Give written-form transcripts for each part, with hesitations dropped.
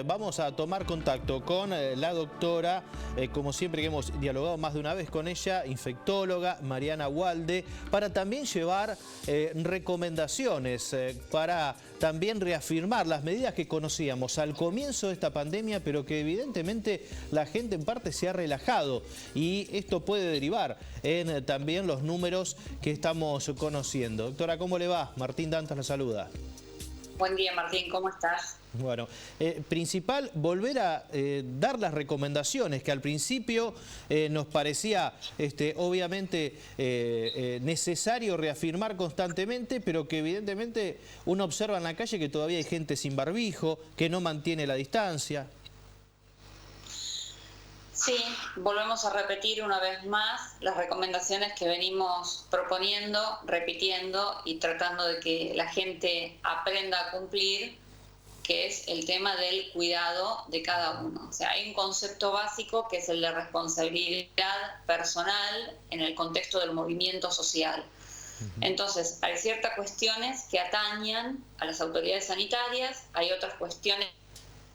Vamos a tomar contacto con la doctora, como siempre que hemos dialogado más de una vez con ella, infectóloga Mariana Walde, para también llevar recomendaciones, para también reafirmar las medidas que conocíamos al comienzo de esta pandemia, pero que evidentemente la gente en parte se ha relajado y esto puede derivar en también los números que estamos conociendo. Doctora, ¿cómo le va? Martín Dantas la saluda. Buen día, Martín, ¿cómo estás? Bueno, principal, volver a dar las recomendaciones que al principio nos parecía obviamente necesario reafirmar constantemente, pero que evidentemente uno observa en la calle que todavía hay gente sin barbijo, que no mantiene la distancia. Sí, volvemos a repetir una vez más las recomendaciones que venimos proponiendo, repitiendo y tratando de que la gente aprenda a cumplir, que es el tema del cuidado de cada uno. O sea, hay un concepto básico que es el de responsabilidad personal en el contexto del movimiento social. Entonces, hay ciertas cuestiones que atañan a las autoridades sanitarias, hay otras cuestiones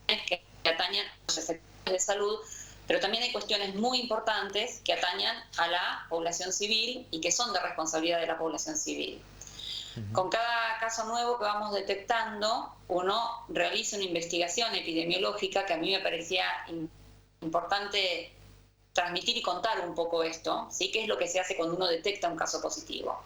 que atañan a los sectores de salud, pero también hay cuestiones muy importantes que atañan a la población civil y que son de responsabilidad de la población civil. Con cada caso nuevo que vamos detectando, uno realiza una investigación epidemiológica que a mí me parecía importante transmitir y contar un poco esto, ¿sí? ¿Qué es lo que se hace cuando uno detecta un caso positivo?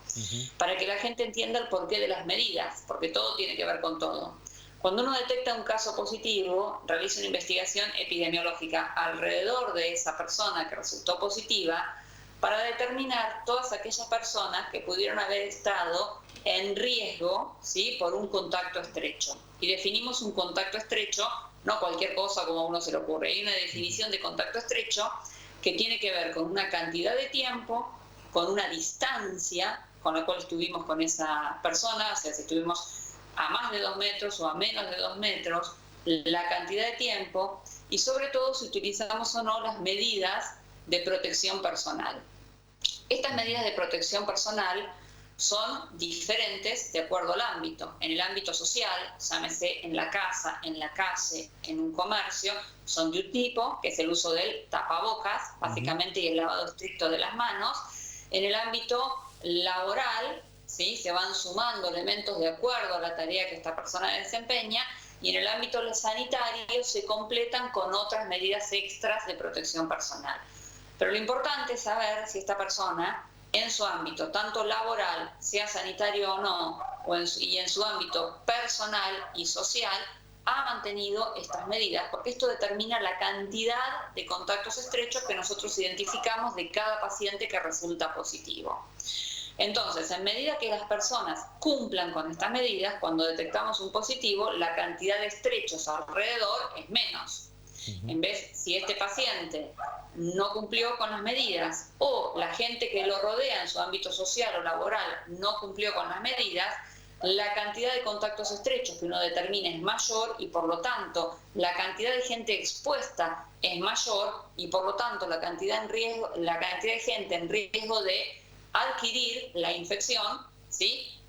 Para que la gente entienda el porqué de las medidas, porque todo tiene que ver con todo. Cuando uno detecta un caso positivo, realiza una investigación epidemiológica alrededor de esa persona que resultó positiva para determinar todas aquellas personas que pudieron haber estado en riesgo, ¿sí?, por un contacto estrecho. Y definimos un contacto estrecho, no cualquier cosa como a uno se le ocurre. Hay una definición de contacto estrecho que tiene que ver con una cantidad de tiempo, con una distancia con la cual estuvimos con esa persona, o sea, si estuvimos a más de 2 metros o a menos de 2 metros, la cantidad de tiempo y sobre todo si utilizamos o no las medidas de protección personal. Estas medidas de protección personal son diferentes de acuerdo al ámbito. En el ámbito social, llámese en la casa, en la calle, en un comercio, son de un tipo, que es el uso del tapabocas, básicamente, y el lavado estricto de las manos. En el ámbito laboral, ¿sí?, se van sumando elementos de acuerdo a la tarea que esta persona desempeña, y en el ámbito sanitario se completan con otras medidas extras de protección personal. Pero lo importante es saber si esta persona, en su ámbito, tanto laboral, sea sanitario o no, y en su ámbito personal y social, ha mantenido estas medidas, porque esto determina la cantidad de contactos estrechos que nosotros identificamos de cada paciente que resulta positivo. Entonces, en medida que las personas cumplan con estas medidas, cuando detectamos un positivo, la cantidad de estrechos alrededor es menos. En vez, si este paciente no cumplió con las medidas o la gente que lo rodea en su ámbito social o laboral no cumplió con las medidas, la cantidad de contactos estrechos que uno determina es mayor y por lo tanto la cantidad de gente expuesta es mayor y por lo tanto la cantidad de gente en riesgo de adquirir la infección, ¿sí?,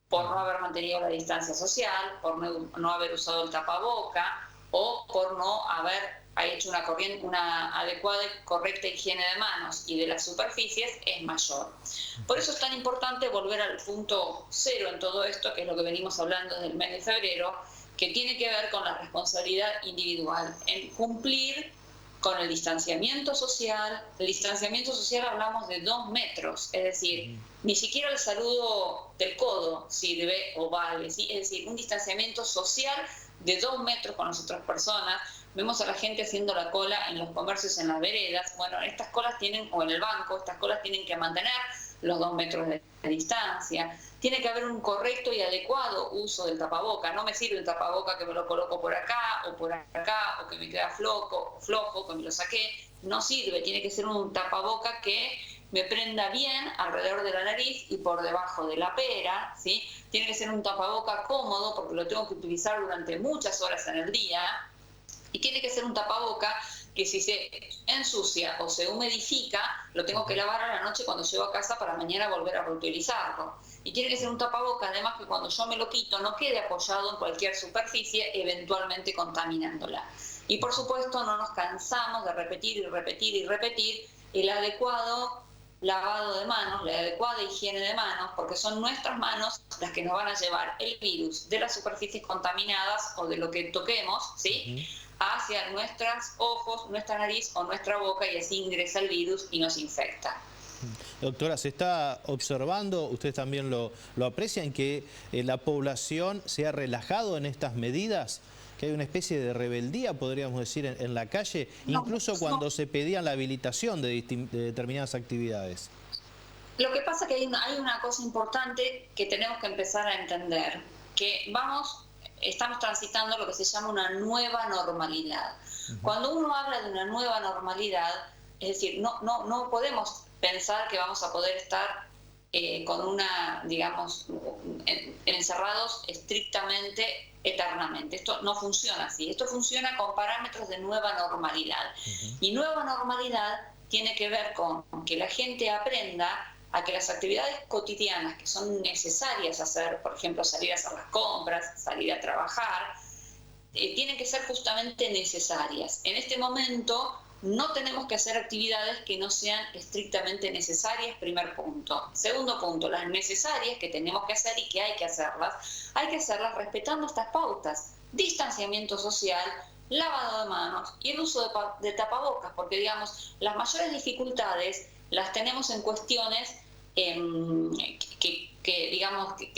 por no haber mantenido la distancia social, por no haber usado el tapaboca o por no haber hecho una adecuada y correcta higiene de manos y de las superficies, es mayor. Por eso es tan importante volver al punto cero en todo esto, que es lo que venimos hablando desde el mes de febrero, que tiene que ver con la responsabilidad individual, en cumplir con el distanciamiento social. El distanciamiento social hablamos de 2 metros, es decir, ni siquiera el saludo del codo sirve o vale, ¿sí? Es decir, un distanciamiento social de 2 metros con las otras personas. Vemos a la gente haciendo la cola en los comercios, en las veredas. Bueno, estas colas tienen, o en el banco, estas colas tienen que mantener los 2 metros de distancia. Tiene que haber un correcto y adecuado uso del tapaboca. No me sirve el tapaboca que me lo coloco por acá, o que me queda flojo, que me lo saqué. No sirve, tiene que ser un tapaboca que me prenda bien alrededor de la nariz y por debajo de la pera, ¿sí? Tiene que ser un tapaboca cómodo porque lo tengo que utilizar durante muchas horas en el día. Y tiene que ser un tapaboca que si se ensucia o se humidifica, lo tengo que lavar a la noche cuando llego a casa para mañana volver a reutilizarlo. y tiene que ser un tapabocas, además que cuando yo me lo quito no quede apoyado en cualquier superficie, eventualmente contaminándola. Y por supuesto no nos cansamos de repetir y repetir y repetir el adecuado lavado de manos, la adecuada higiene de manos, porque son nuestras manos las que nos van a llevar el virus de las superficies contaminadas o de lo que toquemos, ¿sí?, hacia nuestros ojos, nuestra nariz o nuestra boca, y así ingresa el virus y nos infecta. Doctora, se está observando, ustedes también lo aprecian, que la población se ha relajado en estas medidas, que hay una especie de rebeldía, podríamos decir, en la calle, incluso cuando se pedía la habilitación de determinadas actividades. Lo que pasa es que hay una cosa importante que tenemos que empezar a entender, que estamos transitando lo que se llama una nueva normalidad. Cuando uno habla de una nueva normalidad, es decir, no podemos pensar que vamos a poder estar encerrados estrictamente, eternamente. Esto no funciona así. Esto funciona con parámetros de nueva normalidad. Y nueva normalidad tiene que ver con que la gente aprenda a que las actividades cotidianas que son necesarias hacer, por ejemplo, salir a hacer las compras, salir a trabajar, tienen que ser justamente necesarias. En este momento no tenemos que hacer actividades que no sean estrictamente necesarias, primer punto. Segundo punto, las necesarias que tenemos que hacer y que hay que hacerlas respetando estas pautas: distanciamiento social, lavado de manos y el uso de tapabocas, porque digamos, las mayores dificultades las tenemos en cuestiones que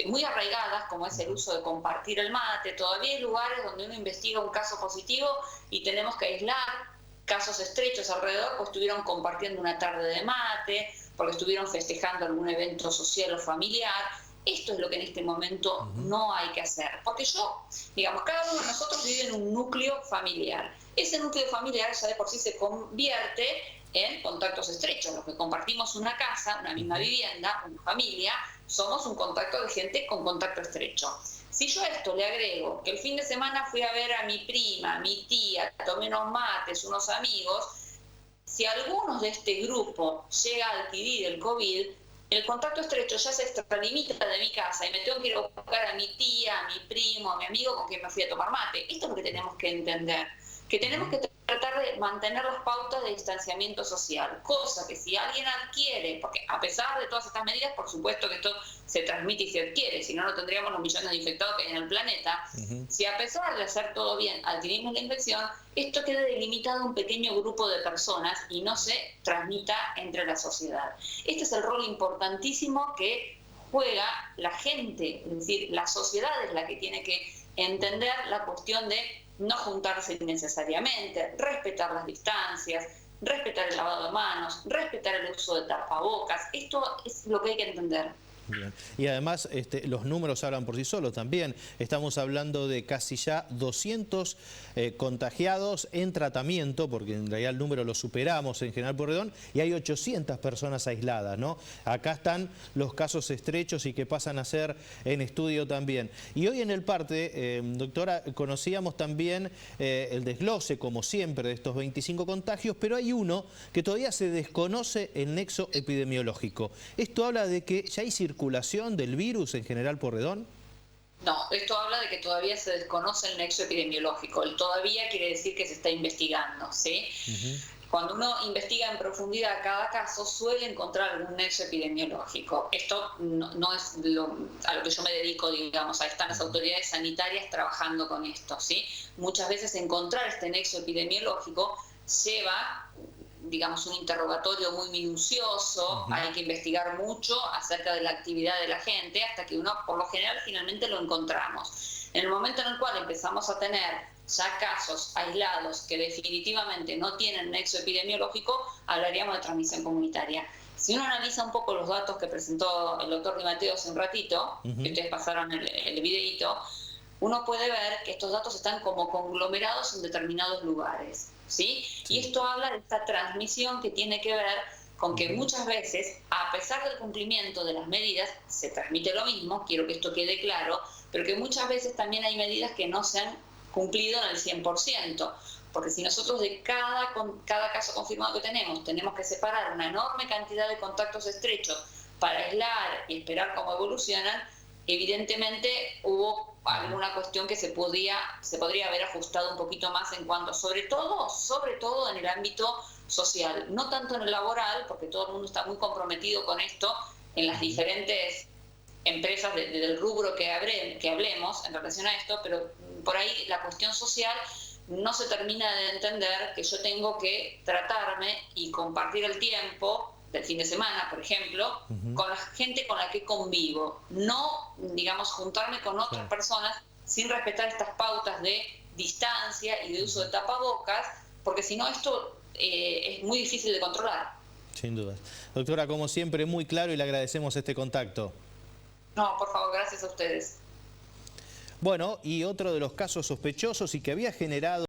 muy arraigadas, como es el uso de compartir el mate. Todavía hay lugares donde uno investiga un caso positivo y tenemos que aislar casos estrechos alrededor, pues estuvieron compartiendo una tarde de mate, porque estuvieron festejando algún evento social o familiar. Esto es lo que en este momento no hay que hacer, porque cada uno de nosotros vive en un núcleo familiar. Ese núcleo familiar ya de por sí se convierte en contactos estrechos. Los que compartimos una casa, una misma vivienda, una familia, somos un contacto de gente con contacto estrecho. Si yo a esto le agrego que el fin de semana fui a ver a mi prima, a mi tía, tomé unos mates, unos amigos, si alguno de este grupo llega a adquirir el COVID, el contacto estrecho ya se extralimita de mi casa y me tengo que ir a buscar a mi tía, a mi primo, a mi amigo con quien me fui a tomar mate. Esto es lo que tenemos que entender, que tenemos que tratar de mantener las pautas de distanciamiento social, cosa que si alguien adquiere, porque a pesar de todas estas medidas, por supuesto que esto se transmite y se adquiere, si no, no tendríamos los millones de infectados que hay en el planeta. Si a pesar de hacer todo bien adquirimos la infección, esto queda delimitado a un pequeño grupo de personas y no se transmita entre la sociedad. Este es el rol importantísimo que juega la gente, es decir, la sociedad es la que tiene que entender la cuestión de no juntarse innecesariamente, respetar las distancias, respetar el lavado de manos, respetar el uso de tapabocas. Esto es lo que hay que entender. Bien. Y además los números hablan por sí solos también. Estamos hablando de casi ya 200 contagiados en tratamiento, porque en realidad el número lo superamos en General Pueyrredón, y hay 800 personas aisladas, ¿no? Acá están los casos estrechos y que pasan a ser en estudio también. Y hoy en el parte, doctora, conocíamos también el desglose, como siempre, de estos 25 contagios, pero hay uno que todavía se desconoce el nexo epidemiológico. Esto habla de que ya hay circulación del virus en General Pueyrredón. No, esto habla de que todavía se desconoce el nexo epidemiológico. El todavía quiere decir que se está investigando, ¿sí? Cuando uno investiga en profundidad cada caso, suele encontrar algún nexo epidemiológico. Esto no es a lo que yo me dedico, digamos. Ahí están las autoridades sanitarias trabajando con esto, ¿sí? Muchas veces encontrar este nexo epidemiológico lleva, digamos, un interrogatorio muy minucioso, hay que investigar mucho acerca de la actividad de la gente hasta que uno, por lo general, finalmente lo encontramos. En el momento en el cual empezamos a tener ya casos aislados que definitivamente no tienen nexo epidemiológico, hablaríamos de transmisión comunitaria. Si uno analiza un poco los datos que presentó el doctor Di Matteo hace un ratito, que ustedes pasaron el videíto, uno puede ver que estos datos están como conglomerados en determinados lugares, ¿sí? Y esto habla de esta transmisión que tiene que ver con que muchas veces, a pesar del cumplimiento de las medidas, se transmite lo mismo, quiero que esto quede claro, pero que muchas veces también hay medidas que no se han cumplido en el 100%, porque si nosotros de cada caso confirmado que tenemos que separar una enorme cantidad de contactos estrechos para aislar y esperar cómo evolucionan, evidentemente hubo alguna cuestión que se podría haber ajustado un poquito más en cuanto, sobre todo en el ámbito social, no tanto en el laboral, porque todo el mundo está muy comprometido con esto en las diferentes empresas del rubro que hablemos en relación a esto, pero por ahí la cuestión social no se termina de entender, que yo tengo que tratarme y compartir el tiempo del fin de semana, por ejemplo, con la gente con la que convivo, no, digamos, juntarme con otras personas sin respetar estas pautas de distancia y de uso de tapabocas, porque si no esto es muy difícil de controlar. Sin duda. Doctora, como siempre, muy claro y le agradecemos este contacto. No, por favor, gracias a ustedes. Bueno, y otro de los casos sospechosos y que había generado